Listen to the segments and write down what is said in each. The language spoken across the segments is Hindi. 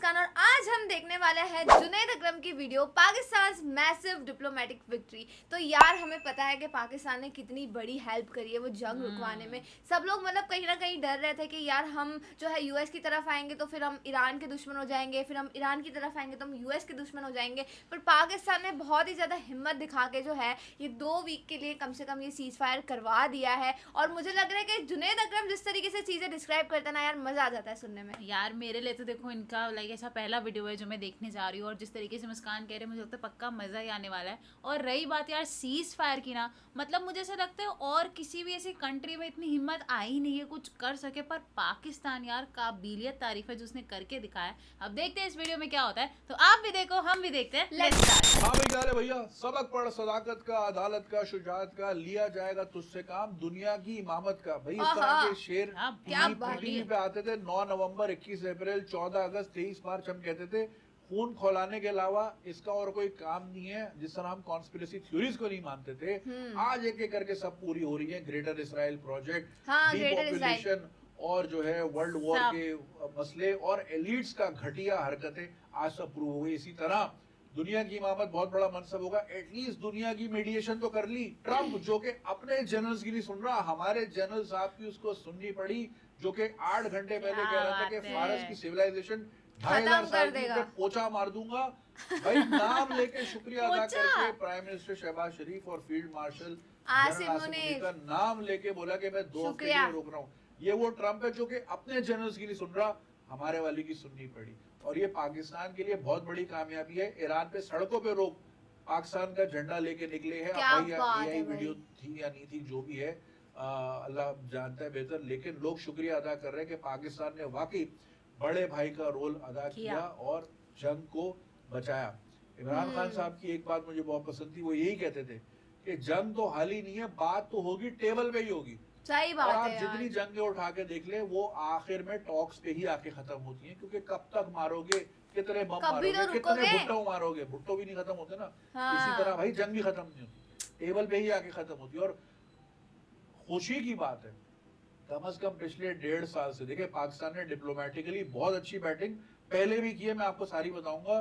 पाकिस्तान और आज हम देखने वाले हैं जुनैद अकरम की video Pakistan massive diplomatic victory. तो यार हमें पता है कि पाकिस्तान ने कितनी बड़ी हेल्प करी है वो जंग रुकवाने में। सब लोग मतलब कहीं ना कहीं डर रहे थे कि यार हम जो है यूएस की तरफ आएंगे तो फिर हम ईरान के दुश्मन हो जाएंगे, फिर हम ईरान की तरफ आएंगे तो हम यूएस के दुश्मन हो जाएंगे। पर पाकिस्तान ने बहुत ही ज़्यादा हिम्मत दिखा के जो है ये 2 वीक के लिए कम से कम ये सीज फायर करवा दिया है। और मुझे लग रहा है कि जुनैद अकरम जिस तरीके से चीज़ें डिस्क्राइब करता है ना यार, मज़ा आ जाता है सुनने में। यार मेरे लिए तो देखो इनका लाइक ऐसा पहला वीडियो है जो मैं देखने जा रही हूँ और जिस तरीके से मुस्कान कह रहे हैं मुझे लगता है पक्का मज़ा ही आने वाला है। और रही बात यार सीज फायर की ना, मतलब मुझे ऐसा लगता है और किसी भी ऐसी कंट्री में इतनी हिम्मत आई नहीं है कुछ कर सके, पर पाकिस्तान यार काबिलियत तारीफ है जो उसने करके दिखाया। अब देखते हैं इस वीडियो में क्या होता है, तो आप भी देखो हम भी देखते हैं। Let's start. हाँ भाई क्या है भैया, सबक पढ़ सदाकत का, अदालत का, शुजाअत का, लिया जाएगा तुझसे काम, दुनिया की इमामत का। भाई इस तरह के शेर क्या टीवी पे आते थे। 9 नवंबर, 21 अप्रैल, 14 अगस्त, 23 मार्च हम कहते थे खून खौलाने के अलावा इसका और कोई काम नहीं है। जिस तरह हम कॉन्स्पिरेसी थ्योरीज को नहीं मानते थे, आज एक एक करके सब पूरी हो रही है। ग्रेटर इसराइल प्रोजेक्ट, डीपॉपुलेशन और जो है वर्ल्ड वॉर के मसले और एलिट्स का घटिया हरकतें आज सब प्रूव हो गई। इसी तरह दुनिया की इमामत बहुत बड़ा मनसब होगा। एटलीस्ट दुनिया की मीडिएशन तो कर ली। ट्रम्प जो कि अपने जनरल्स की नहीं सुन रहा, हमारे जनरल साहब की उसको सुननी पड़ी, जो कि 8 घंटे पहले कह रहा था कि फारस की सिविलाइजेशन 2500 साल की पोछा मार दूंगा। भाई नाम लेके शुक्रिया अदा करके प्राइम मिनिस्टर शहबाज शरीफ और फील्ड मार्शल आसिम मुनीर का नाम लेके बोला कि मैं 2 हफ्ते के लिए रोक रहा हूँ। ये वो ट्रम्प है जो कि अपने जनरल्स की नहीं सुन रहा, हमारे वाली की सुननी पड़ी। और ये पाकिस्तान के लिए बहुत बड़ी कामयाबी है। ईरान पे सड़कों पे रोक पाकिस्तान का झंडा लेके निकले हैं। अब भाई यही वीडियो थी या नहीं थी जो भी है, अल्लाह जानता है बेहतर, लेकिन लोग शुक्रिया अदा कर रहे हैं कि पाकिस्तान ने वाकई बड़े भाई का रोल अदा किया और जंग को बचाया। इमरान खान साहब की एक बात मुझे बहुत पसंद थी, वो यही कहते थे कि जंग तो हाल ही नहीं है, बात तो होगी टेबल पे ही होगी। सही बात और आप है जितनी जंगें उठा के देख ले वो आखिर में टॉक्स पे ही आके खत्म होती हैं, क्योंकि कब तक मारोगे, कितने बम मारोगे, तो कितने भुट्टो मारोगे, भुट्टो भी नहीं खत्म होते ना। इसी तरह भाई जंग भी खत्म नहीं होती, टेबल पे ही आके खत्म होती है। और खुशी की बात है कम से कम पिछले 1.5 साल से देखिए पाकिस्तान ने डिप्लोमेटिकली बहुत अच्छी बैटिंग पहले भी की है, मैं आपको सारी बताऊंगा।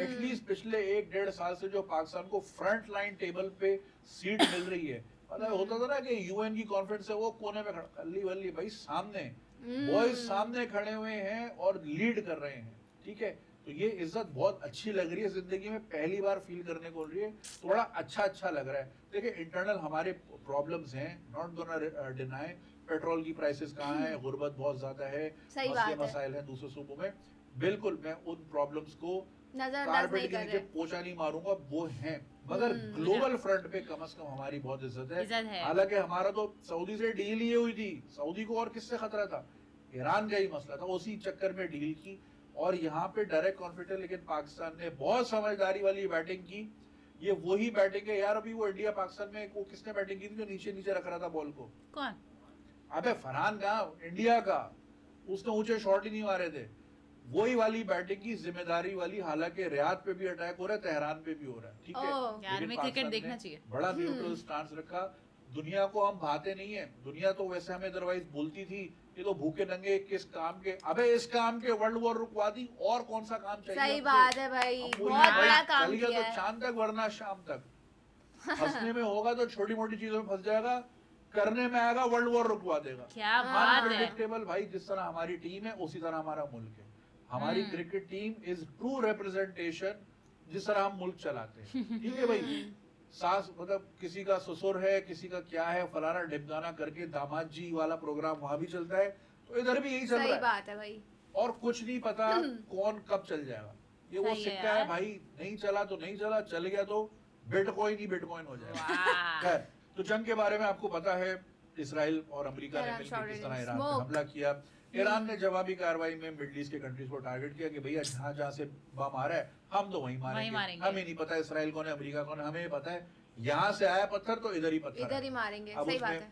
एटलीस्ट पिछले 1-1.5 साल से जो पाकिस्तान को फ्रंट लाइन टेबल पे सीट मिल रही है। मतलब होता था ना कि यूएन की कॉन्फ्रेंस है वो कोने में अल्ली वल्ली, भाई सामने बॉयज सामने खड़े हुए हैं और लीड कर रहे हैं। ठीक है, तो ये इज्जत बहुत अच्छी लग रही है, जिंदगी में पहली बार फील करने को मिल रही है। थोड़ा अच्छा लग रहा है। देखिए इंटरनल हमारे प्रॉब्लम्स हैं, नॉट गोना डिनाई। पेट्रोल की प्राइसेस कहाँ है, गुर्बत बहुत ज्यादा है, मसाइल है दूसरे सूबों में। बिल्कुल मैं उन प्रॉब्लम्स को कारपेट के नीचे पोछा नहीं मारूंगा, वो हैं, मगर ग्लोबल फ्रंट पे कम से कम हमारी बहुत इज्जत है। हालांकि हमारा तो सऊदी से डील ही हुई थी, सऊदी को और किससे खतरा था, ईरान का ही मसला था, उसी चक्कर में डील की और यहाँ पे डायरेक्ट कॉन्फ्लिक्ट। लेकिन पाकिस्तान ने बहुत समझदारी वाली बैटिंग की। ये वही बैटिंग है यार, अभी वो इंडिया पाकिस्तान में वो किसने बैटिंग की थी जो नीचे नीचे रख रहा था बॉल को, कौन? अबे फरहान का, इंडिया का, उसने ऊंचे शॉट ही नहीं मारे थे। वही वाली बैटिंग की जिम्मेदारी वाली, हालांकि रियाद पे भी अटैक हो रहा है, तेहरान पे भी हो रहा है। ठीक है, यार में क्रिकेट देखना चाहिए। बड़ा न्यूट्रल स्टांस रखा। दुनिया को हम भाते नहीं है, दुनिया तो वैसे हमें अदरवाइज बोलती थी ये तो भूखे नंगे किस काम के। अबे इस काम के वर्ल्ड वॉर रुकवा दी, और कौन सा काम चाहिए? सही बात है भाई, बहुत बड़ा काम किया है। तो चांद तक वरना शाम तक। फंसने में होगा तो छोटी मोटी चीजों में फंस जाएगा, करने में आएगा वर्ल्ड वॉर रुकवा देगा। क्या बात है। अनप्रेडिक्टेबल भाई, जिस तरह हमारी टीम है उसी तरह हमारा मुल्क है। हमारी cricket team is true representation जिस तरह हम मुल्क चलाते हैं। ठीक है भाई, सास मतलब किसी का ससुर है, किसी का क्या है, फलाना ढिमकाना करके दामाद जी वाला प्रोग्राम वहां भी चलता है, तो इधर भी यही चल रहा है। बात है भाई, और कुछ नहीं पता कौन कब चल जाएगा। ये वो सिक्का है भाई, नहीं चला तो नहीं चला, चल गया तो बिटकॉइन ही बिटकॉइन हो जाएगा। खैर, तो जंग के बारे में आपको पता है, इसराइल और अमेरिका ने मिलकर किस तरह ईरान पर हमला किया। ईरान ने जवाबी कार्रवाई में मिडिल ईस्ट के कंट्रीज को टारगेट किया कि भैया जहां जहां से बम आ रहा है हम तो वहीं मारेंगे। हमें नहीं पता इसराइल कौन है, अमेरिका कौन है, हमें पता है यहाँ से आया पत्थर तो इधर ही पत्थर, इधर ही मारेंगे। सही बात है।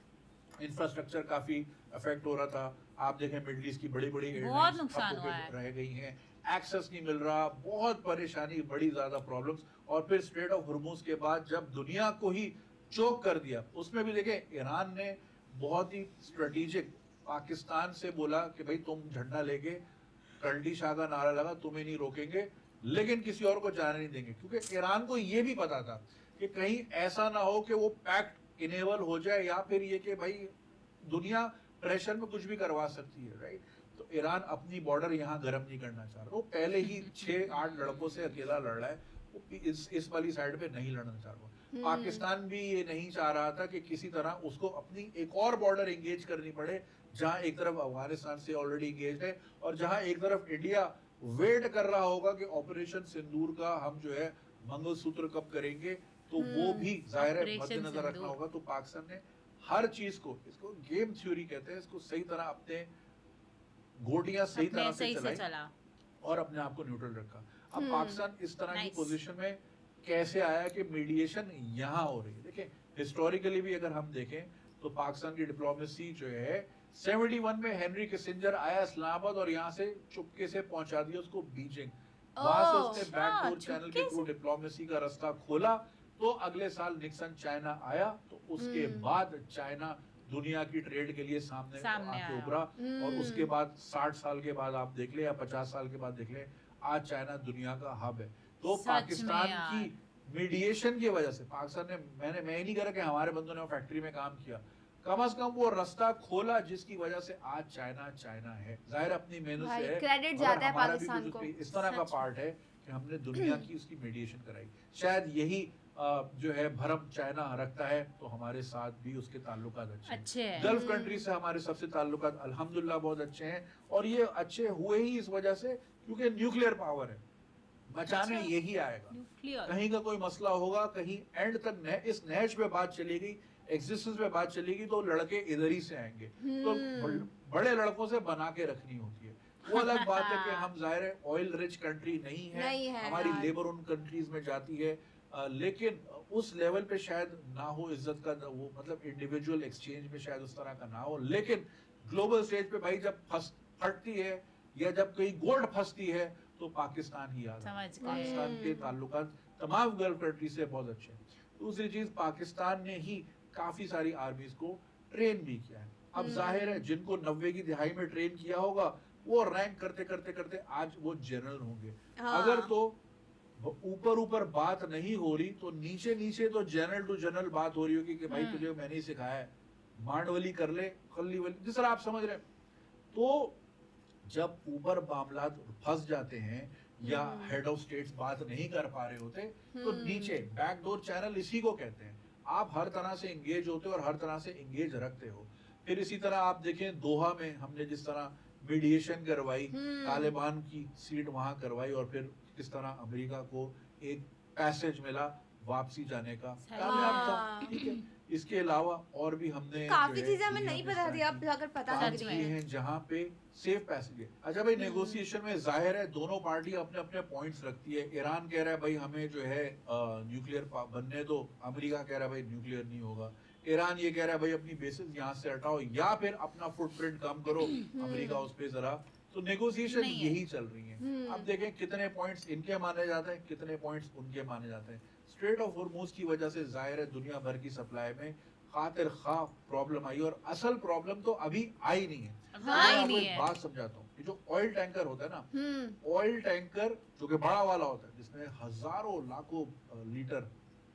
इंफ्रास्ट्रक्चर काफी अफेक्ट हो रहा था। आप देखें मिडिल ईस्ट की बड़ी बहुत नुकसान हुआ है, रह गई हैं, एक्सेस नहीं मिल रहा, बहुत परेशानी, बड़ी ज्यादा प्रॉब्लम्स। और फिर स्ट्रेट ऑफ हुर्मुज के बाद जब दुनिया को ही चोक कर दिया, उसमें भी देखें ईरान ने बहुत ही स्ट्रेटेजिक पाकिस्तान से बोला कि भाई तुम झंडा लेके कल्टी शाह का नारा लगा, तुम्हें नहीं रोकेंगे, लेकिन किसी और को जाने नहीं देंगे, क्योंकि ईरान को ये भी पता था कि कहीं ऐसा ना हो कि वो पैक्ट इनेबल हो जाए, या फिर ये कि भाई दुनिया प्रेशर में कुछ भी करवा सकती है, राइट। तो ईरान अपनी बॉर्डर यहाँ गर्म नहीं करना चाह रहा, वो पहले ही 6-8 लड़कों से अकेला लड़ रहा है, वो इस वाली साइड पे नहीं लड़ना चाह रहा। पाकिस्तान भी ये नहीं चाह रहा था कि किसी तरह उसको अपनी एक और बॉर्डर एंगेज करनी पड़े, जहां एक तरफ अफगानिस्तान से ऑलरेडी एंगेज है और जहां एक तरफ इंडिया वेट कर रहा होगा कि ऑपरेशन सिंदूर का हम जो है मंगलसूत्र कब करेंगे, तो वो भी जाहिर है ऑपरेशन मद्देनजर रखना सिंदूर। होगा। तो पाकिस्तान ने हर चीज को, इसको गेम थ्योरी कहते हैं, इसको सही तरह अपने गोटियां सही अपने तरह से सही से चलाई चला। और अपने आप को न्यूट्रल रखा। अब पाकिस्तान इस तरह की Nice. पोजीशन में कैसे आया कि मीडिएशन यहाँ हो रही है। देखिए हिस्टोरिकली भी अगर हम देखें तो पाकिस्तान की डिप्लोमेसी जो है 71 में हेनरी किसिंजर आया इस्लामाबाद और यहाँ से चुपके से पहुंचा दिया उसको बीजिंग। वहां से उसने बैकडोर चैनल के थ्रू डिप्लोमेसी का रास्ता खोला। तो अगले साल निक्सन चाइना आया, तो उसके बाद चाइना दुनिया की ट्रेड के लिए सामने आके आया। उभरा। और उसके बाद 60 साल के बाद आप देख ले या 50 साल के बाद देख ले, आज चाइना दुनिया का हब है। तो सच पाकिस्तान में यार। की मीडिएशन की वजह से पाकिस्तान ने, मैं ही नहीं कह रहा कि हमारे बंदों ने वो फैक्ट्री में काम किया, कम से कम वो रास्ता खोला जिसकी वजह से आज चाइना है। जाहिर अपनी मेहनत भाई, से है, क्रेडिट मगर जाता है हमारा भी पाकिस्तान कुछ को। उसमें इस तरह का सच पार्ट है कि हमने दुनिया की उसकी मीडिएशन कराई। शायद यही जो है भरम चाइना रखता है, तो हमारे साथ भी उसके ताल्लुकात अच्छे हैं। हैं। गल्फ कंट्री से हमारे सबसे ताल्लुकात अल्हम्दुलिल्लाह बहुत अच्छे हैं, और ये अच्छे हुए ही इस वजह से क्योंकि न्यूक्लियर पावर है, बचाने अच्छा। यही आएगा। न्यूक्लियर। कहीं का कोई मसला होगा, कहीं एंड तक इस नहज पे बात चलेगी, एग्जिस्टेंस पे बात चलेगी, तो लड़के इधर ही से आएंगे। तो बड़े लड़कों से बना के रखनी होती है। वो अलग बात है कि हम जाहिर है ऑयल रिच कंट्री नहीं नहीं है, है हमारी यार। लेबर उन कंट्रीज में जाती है, लेकिन उस लेवल पे शायद ना हो इज्जत का, वो मतलब इंडिविजुअल एक्सचेंज में शायद उस तरह का ना हो, लेकिन ग्लोबल स्टेज पे भाई जब फटती है या जब कोई गोल्ड फंसती है तो पाकिस्तान ही आता है। समझ गए। पाकिस्तान के ताल्लुकात तमाम गल्फ कंट्री से बहुत अच्छे हैं। दूसरी चीज, पाकिस्तान ने ही काफी सारी आर्मीज को ट्रेन भी किया है। अब जाहिर है जिनको 90 की दिहाई में ट्रेन किया होगा वो रैंक करते करते करते आज वो जनरल होंगे। हाँ। अगर तो ऊपर बात नहीं हो रही तो नीचे नीचे तो जनरल टू जनरल बात हो रही होगी कि भाई तुझे मैंने ही सिखाया है, मांडवली कर ले, खल्ली वली, जिस तरह आप समझ रहे हैं। तो जब ऊपर मामला फंस जाते हैं या हेड ऑफ स्टेट्स बात नहीं कर पा रहे होते, तो नीचे बैकडोर चैनल इसी को कहते हैं। आप हर तरह से एंगेज होते हो और हर तरह से एंगेज रखते हो। फिर इसी तरह आप देखें दोहा में हमने जिस तरह मीडिएशन करवाई, तालिबान की सीट वहां करवाई, और फिर किस तरह अमेरिका को एक पैसेज मिला वापसी जाने का, कामयाब था। ठीक है, इसके अलावा और भी हमने काफी जो है चीजें हमें दुनिया नहीं में पता थी, start अब की। अगर पता काम लग सच रही किए है। हैं जहाँ पे सेफ पैसेज है। अच्छा भाई, नेगोशिएशन में जाहिर है दोनों पार्टी अपने अपने पॉइंट्स रखती है। ईरान कह रहा है भाई हमें जो है न्यूक्लियर बनने दो, अमेरिका कह रहा है भाई न्यूक्लियर नहीं होगा, ईरान ये कह रहा है भाई अपनी बेसिस यहाँ से हटाओ या फिर अपना फुटप्रिंट कम करो, अमेरिका उस पे जरा। तो नेगोशिएशन नहीं है। यही चल रही है। अब देखें कितने पॉइंट्स इनके माने जाते हैं, कितने पॉइंट्स उनके माने जाते हैं। स्ट्रेट ऑफ हॉर्मोज की वजह से जाहिर है दुनिया भर की सप्लाई में खातिर खा प्रॉब्लम आई, और असल प्रॉब्लम तो अभी आई नहीं है। अब मैं आई आपको नहीं एक है। बात समझाता हूँ। ये जो ऑयल टैंकर होता है ना, ऑयल टैंकर जो कि बड़ा वाला होता है जिसमें हजारों लाखों लीटर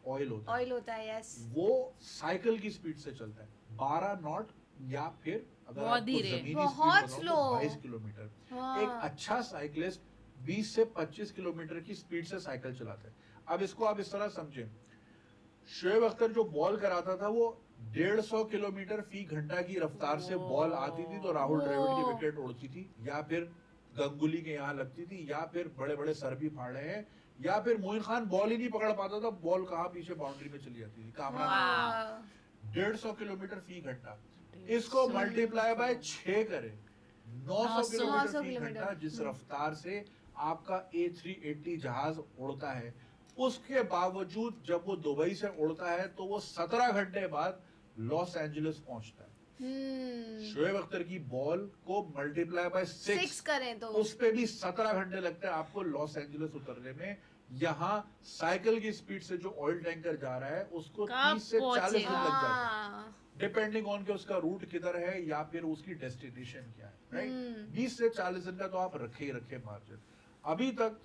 ऑयल होता है, ऑयल होता है, यस। वो साइकिल की स्पीड से चलता है 12 नॉट, या फिर अगर बहुत आपको धीरे, जमीनी बहुत स्पीड slow। 22 किलोमीटर। हाँ। एक अच्छा साइकिलिस्ट 20 से 25 किलोमीटर की स्पीड से साइकिल चलाता है। अब इसको आप इस तरह समझें, शोएब अख्तर जो बॉल कराता था वो 150 किलोमीटर फी घंटा की रफ्तार से बॉल आती थी तो राहुल द्रविड़ की विकेट उड़ती थी, या फिर गंगुली के यहाँ लगती थी, या फिर बड़े बड़े सर भी फाड़े हैं, या फिर मोइन खान बॉल ही नहीं पकड़ पाता था, बॉल कहाँ पीछे बाउंड्री में चली जाती थी। कामरान हाँ। 150 किलोमीटर फी घंटा, इसको मल्टीप्लाई बाय 6 करें, 900 किलोमीटर फी घंटा जिस रफ्तार से आपका A380 जहाज उड़ता है। उसके बावजूद जब वो दुबई से उड़ता है तो वो 17 घंटे बाद लॉस एंजलिस पहुंचता है। शोएब अख्तर की बॉल को मल्टीप्लाई बाय 6 करें तो उस पे भी 17 घंटे लगते हैं आपको लॉस एंजलिस उतरने में। यहाँ साइकिल की स्पीड से जो ऑयल टैंकर जा रहा है उसको कब 30 से 40 मिनट लग जाते हैं। हाँ। डिपेंडिंग ऑन के उसका रूट किधर है या फिर उसकी डेस्टिनेशन क्या है, राइट। 20 से 40 दिन का तो आप रखे ही रखे मार्जिन। अभी तक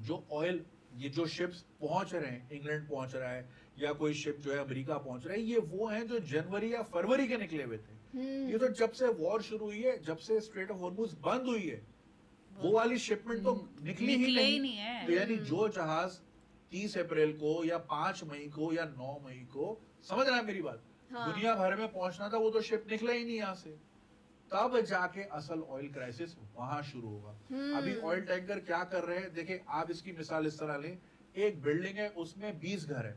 जो ऑयल, ये जो शिप्स पहुंच रहे हैं, इंग्लैंड पहुंच रहा है या कोई शिप जो है अमेरिका पहुंच रहा है, ये वो हैं जो जनवरी या फरवरी के निकले हुए थे। ये तो जब से वॉर शुरू हुई है, जब से स्ट्रेट ऑफ हॉर्मुज बंद हुई है, वो वाली शिपमेंट तो निकली ही नहीं है। तो यानी जो जहाज 30 अप्रैल को या 5 मई को या 9 मई को, समझ रहा है मेरी बात, हाँ। दुनिया भर में पहुंचना था, वो तो शिप निकला ही नहीं यहाँ से। तब जाके असल ऑयल क्राइसिस वहां शुरू होगा। अभी ऑयल टैंकर क्या कर रहे हैं, देखिए आप इसकी मिसाल इस तरह लें, एक बिल्डिंग है, उसमें 20 घर है,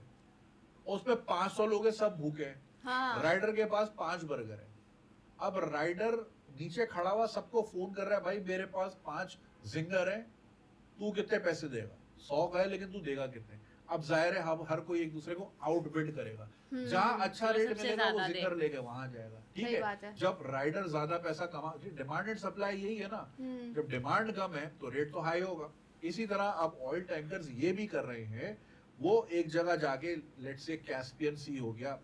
उसमें 500 लोग हैं, सब भूखे हैं। हाँ। राइडर के पास 5 बर्गर है। अब राइडर नीचे खड़ा हुआ सबको फोन कर रहा है, भाई मेरे पास 5 जिंगर है, तू कितने पैसे देगा? 100 का है, लेकिन तू देगा कितने? अब जाहिर है हम हर कोई एक दूसरे को आउटबिड करेगा, जहां अच्छा रेट सबसे मिलेगा वो ज्यादा जिंगर लेके वहां जाएगा, ठीक सही बात है। है। जब राइडर ज्यादा पैसा कमा, डिमांड एंड सप्लाई यही है ना, जब डिमांड कम है तो रेट तो हाई होगा। इसी तरह अब ऑयल टैंकर्स ये भी कर रहे हैं, वो एक जगह जाके, लेट्स से कैस्पियन सी हो गया,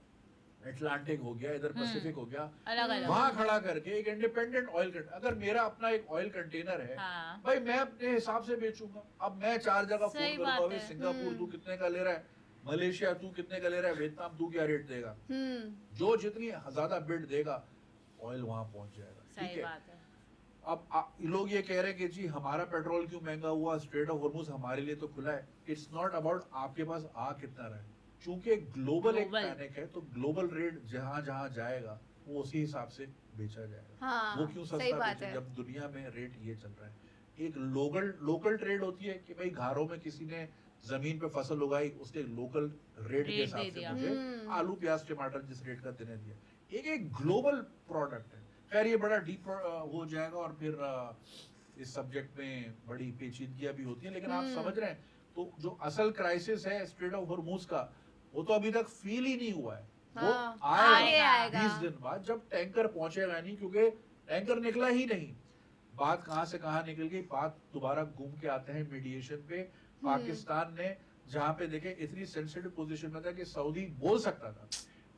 अटलांटिक हो गया, इधर पैसिफिक हो गया, अलग अलग। वहां खड़ा करके एक इंडिपेंडेंट ऑयल, अगर मेरा अपना एक ऑयल कंटेनर है, हाँ। भाई मैं अपने हिसाब से बेचूंगा। अब मैं 4 जगह फोन सही करूंगा, बात भाई है। सिंगापुर तू कितने का ले रहा है, मलेशिया तू कितने का ले रहा है, वियतनाम तू क्या रेट देगा, जो जितनी ज्यादा बिड देगा ऑयल वहां पहुंच जाएगा, ठीक सही है। बात है। अब लोग ये कह रहे हैं कि जी हमारा पेट्रोल क्यों महंगा हुआ, स्ट्रेट ऑफ हॉर्मुज हमारे लिए तो खुला है। इट्स नॉट अबाउट आपके पास आ कितना रहा है, चूंकि ग्लोबल एक Global। पैनिक है, तो ग्लोबल रेट जहां जहां जाएगा वो उसी हिसाब से बेचा जाएगा। हाँ, वो क्यों सही सस्ता बात बेचे है। जब दुनिया में रेट ये चल रहा है। एक लोकल ट्रेड होती है कि भाई घरों में किसी ने जमीन पे फसल उगाई, उसके लोकल रेट के रेट हिसाब दे से दिया। मुझे आलू प्याज टमाटर जिस रेट का देने दिया। एक ग्लोबल प्रोडक्ट है। खैर ये बड़ा डीप हो जाएगा और फिर इस सब्जेक्ट में बड़ी पेचीदगियां भी होती हैं, लेकिन आप समझ रहे हैं, तो जो असल क्राइसिस है स्ट्रेट ऑफ हॉर्मुज का, वो तो अभी तक फील ही नहीं हुआ है। वो हाँ, आगे आएगा। 20 दिन बाद जब टैंकर पहुंचेगा नहीं, क्योंकि टैंकर निकला ही नहीं। बात कहां से कहां निकल गई, बात दोबारा घूम के आते हैं मीडिएशन पे। पाकिस्तान ने जहां पे देखे इतनी सेंसिटिव पोजीशन में था कि सऊदी बोल सकता था,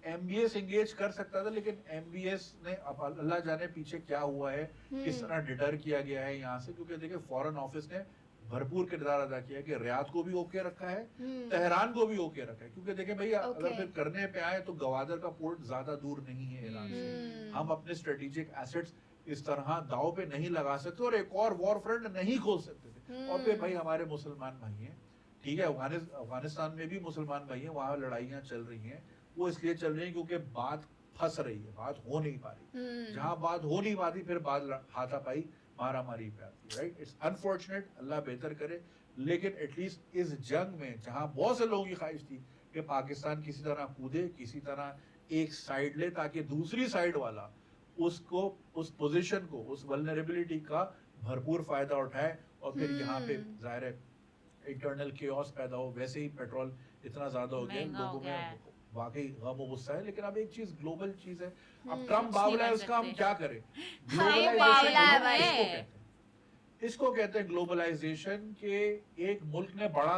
एमबीएस एंगेज कर सकता था, लेकिन एमबीएस ने अब अल्लाह जाने पीछे क्या हुआ है, किस तरह डिटर किया गया है यहाँ से। क्योंकि देखिए फॉरेन ऑफिस ने भरपूर किरदार अदा किया है कि रियाद को भी ओके रखा है, तेहरान को भी ओके रखा है। क्योंकि देखिए भैया अगर फिर करने पे आए तो गवादर का पोर्ट ज्यादा दूर नहीं है ईरान से। हम अपने स्ट्रेटेजिक एसेट्स इस तरह दाव पे नहीं लगा सकते और एक और वॉर फ्रंट नहीं खोल सकते थे। और फिर भाई हमारे मुसलमान भाई हैं, ठीक है, अफगानिस्तान में भी मुसलमान भाई हैं, वहां लड़ाइयां चल रही हैं। वो इसलिए चल रही है क्योंकि बात फंस रही है, बात हो नहीं पा रही। जहां बात हो नहीं पाती फिर बात हाथापाई मारा मारी पे आती है, राइट। इट्स अनफॉर्चुनेट, अल्लाह बेहतर करे। लेकिन एटलीस्ट इस जंग में जहां बहुत से लोगों की ख्वाहिश थी कि पाकिस्तान किसी तरह कूदे, किसी तरह एक साइड ले, ताकि दूसरी साइड वाला उसको, उस पोजीशन को, उस वल्नरेबिलिटी का भरपूर फायदा उठाए और फिर यहाँ पे जाहिर है इंटरनल केओस पैदा हो। वैसे ही पेट्रोल इतना ज्यादा हो गया, महंगा हो लोगों गया में है। वाकई गम और गुस्सा है। लेकिन अब एक चीज ग्लोबल चीज है, अब ट्रम्प कुछ नहीं बावला है, कर उसका हम सकते। क्या करें। बावला है भाई। इसको कहते हैं ग्लोबलाइजेशन के एक मुल्क ने बड़ा,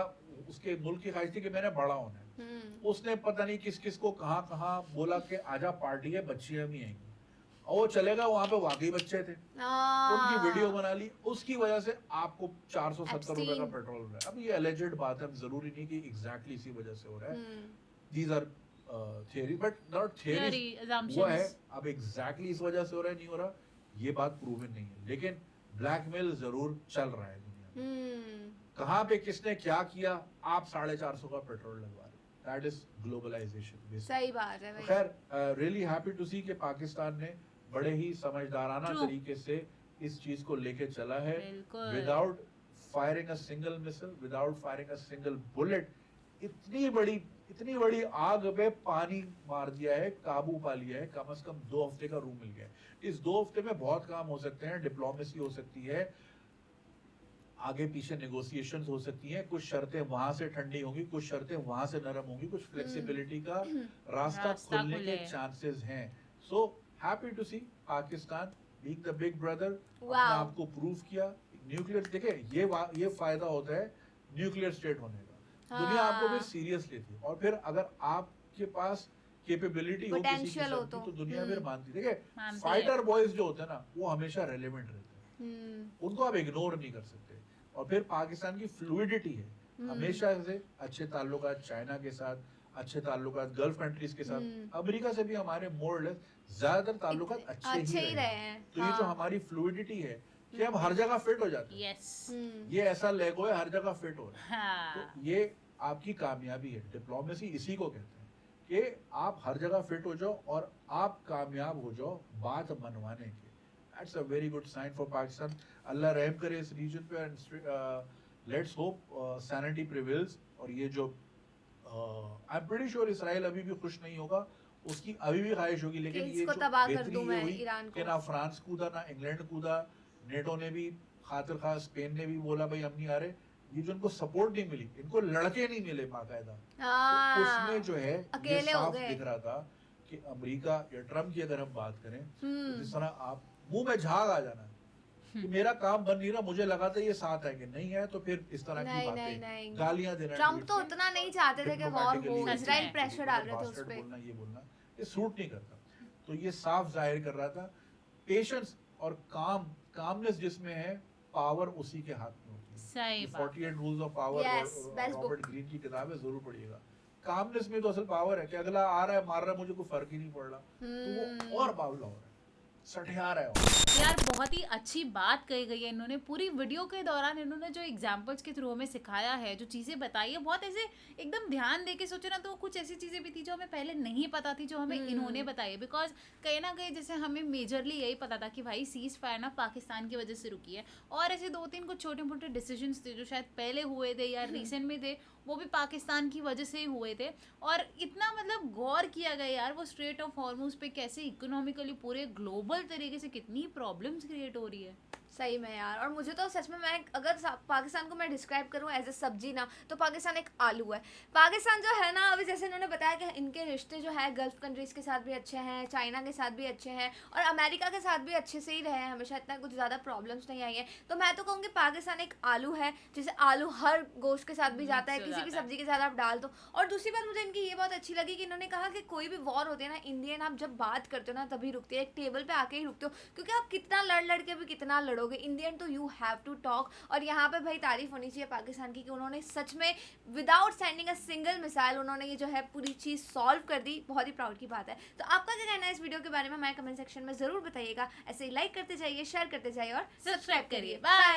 उसके मुल्क की ख्वाहिश थी कि मैंने बड़ा होना है, उसने पता नहीं किस किस को कहाँ कहाँ बोला कि आजा पार्टी है, बच्चियां भी आएंगी, और वो चलेगा, वहां पे वाकई बच्चे थे, उनकी वीडियो बना ली, उसकी वजह से आपको 470 रुपए का पेट्रोल हो रहा है। अब ये एलिजेड बात है, जरूरी नहीं कि एग्जैक्टली इसी वजह से हो रहा है। These are theory, but not theory, वो है अब एग्जैक्टली इस वजह से हो रहा है नहीं हो रहा, ये बात प्रूवन नहीं है। लेकिन ब्लैकमेल जरूर चल रहा है दुनिया में। कहाँ पे किसने क्या किया, आप 450 का पेट्रोल लगवा रहे, दैट इज ग्लोबलाइजेशन। सही बात है भाई। खैर रियली हैप्पी टू सी कि पाकिस्तान ने बड़े ही समझदाराना तरीके से इस चीज को लेके चला है, without firing a single missile, without firing a single bullet. इतनी बड़ी आग पे पानी मार दिया है, काबू पा लिया है। कम से कम 2 हफ्ते का रूम मिल गया है। इस 2 हफ्ते में बहुत काम हो सकते हैं, डिप्लोमेसी हो सकती है, आगे पीछे नेगोशिएशंस हो सकती हैं, कुछ शर्तें वहां से ठंडी होंगी, कुछ शर्तें वहां से नरम होंगी, कुछ फ्लेक्सिबिलिटी का रास्ता खुलने के चांसेस हैं। So happy to see Pakistan being the big brother, अपने आप को प्रूव किया। न्यूक्लियर, देखिए ये फायदा होता है न्यूक्लियर स्टेट होने का। दुनिया आपको भी सीरियस लेती है। और फिर अगर आपके पास कैपेबिलिटी हो किसी Potential हो किस्म की तो। तो दुनिया फिर मानती है। देखिए मानती है। फाइटर बॉयज जो होते हैं ना वो हमेशा रेलेवेंट रहते हैं, उनको आप इग्नोर नहीं कर सकते। और फिर पाकिस्तान की फ्लूइडिटी है, हमेशा से अच्छे ताल्लुकात चाइना के साथ, अच्छे ताल्लुकात गल्फ कंट्रीज के साथ, अमेरिका से भी हमारे मोर ज्यादातर ताल्लुकात अच्छे ही रहे हैं। तो ये जो हमारी फ्लूइडिटी है कि हम हर जगह फिट हो जाते हैं, यस ये ऐसा लेगो है हर जगह फिट हो रहा है। हाँ तो ये आपकी कामयाबी है, डिप्लोमेसी इसी को कहते हैं कि आप हर जगह फिट हो जाओ और आप कामयाब हो जाओ बात मनवाने के। That's a very good sign for Pakistan. Allah रहम करे इस रीजन पे and let's hope sanity prevails. और ये जो I am pretty sure Israel अभी भी खुश नहीं होगा, उसकी अभी भी ख्वाहिश होगी, लेकिन ये इसको जो तबाह कर बेहतरी दूं ये मैं हुई ईरान कि को। ना फ्रांस कूदा ना इंग्लैंड कूदा, नेटो ने भी खातिर खा, स्पेन ने भी बोला भाई हम नहीं आ रहे। ये जो इनको सपोर्ट नहीं मिली, इनको लड़के नहीं मिले बाकायदा, तो उसमें जो है ये अकेले हो साफ गए। दिख रहा था कि अमेरिका या ट्रम्प की अगर हम बात करें तो जिस तरह आप मुंह में झाग आ जाना कि मेरा काम बन नहीं रहा, मुझे लगा था ये साथ है कि नहीं है, तो फिर इस तरह की नहीं, बातें नहीं। गालियां देना, ट्रम्प तो उतना नहीं चाहते थे कि वॉर हो, diplomatically इजराइल में। प्रेशर डाल रहे थे उस पे। बोलना ये बोलना ये सूट नहीं करता। तो ये साफ जाहिर कर रहा था पेशेंस और कामनेस जिसमें है, पावर उसी के हाथ में होती है। सही बात 48 rules of power Yes, best Robert book। Green की किताब है, जरूर पढ़िएगा। कामनेस में तो असल पावर है कि अगला आ रहा है मार रहा है मुझे कोई फर्क ही नहीं पड़ रहा, तो वो और बावला हो रहा है, सठिया रहा है और। यार बहुत ही अच्छी बात कही गई है इन्होंने पूरी वीडियो के दौरान। इन्होंने जो एग्जांपल्स के थ्रू हमें सिखाया है, जो चीज़ें बताई है, बहुत ऐसे एकदम ध्यान दे के सोचे ना तो कुछ ऐसी चीज़ें भी थी जो हमें पहले नहीं पता थी, जो हमें इन्होंने बताई। बिकॉज कहीं ना कहीं जैसे हमें मेजरली यही पता था कि भाई सीज फायर ना पाकिस्तान की वजह से रुकी है, और ऐसे 2-3 कुछ छोटे मोटे डिसीजंस थे जो शायद पहले हुए थे या रिसेंट में थे, वो भी पाकिस्तान की वजह से ही हुए थे। और इतना मतलब गौर किया गया यार वो स्ट्रेट ऑफ हॉर्मूज पे कैसे इकोनॉमिकली पूरे ग्लोबल तरीके से कितनी प्रॉब्लम्स क्रिएट हो रही है। सही में यार। और मुझे तो सच में, मैं अगर पाकिस्तान को मैं डिस्क्राइब करूं एज ए सब्जी ना, तो पाकिस्तान एक आलू है। पाकिस्तान जो है ना, अभी जैसे इन्होंने बताया कि इनके रिश्ते जो है गल्फ कंट्रीज़ के साथ भी अच्छे हैं, चाइना के साथ भी अच्छे हैं, और अमेरिका के साथ भी अच्छे से ही रहे हैं हमेशा, इतना कुछ ज़्यादा प्रॉब्लम्स नहीं आई है। तो मैं तो कहूँगी पाकिस्तान एक आलू है, जैसे आलू हर गोश्त के साथ भी जाता है, किसी भी सब्जी के साथ आप डाल दो। और दूसरी बात मुझे इनकी ये बहुत अच्छी लगी कि इन्होंने कहा कि कोई भी वॉर होती है ना, इंडियन आप जब बात करते हो ना तभी रुकती है, एक टेबल पे आके ही रुकते हो, क्योंकि आप कितना लड़ के भी कितना लड़ोगे, इंडियन तो यू हैव टू टॉक। और यहाँ पे भाई तारीफ होनी चाहिए पाकिस्तान की कि उन्होंने सच में without sending a single missile उन्होंने ये जो है पूरी चीज़ सॉल्व कर दी। बहुत ही प्राउड की बात है। तो आपका क्या कहना है इस वीडियो के बारे में हमारे कमेंट सेक्शन में ज़रूर बताइएगा। ऐसे ही लाइक करते जाइए, शेयर करते जाइए और सब्सक्राइब करिए। बाय।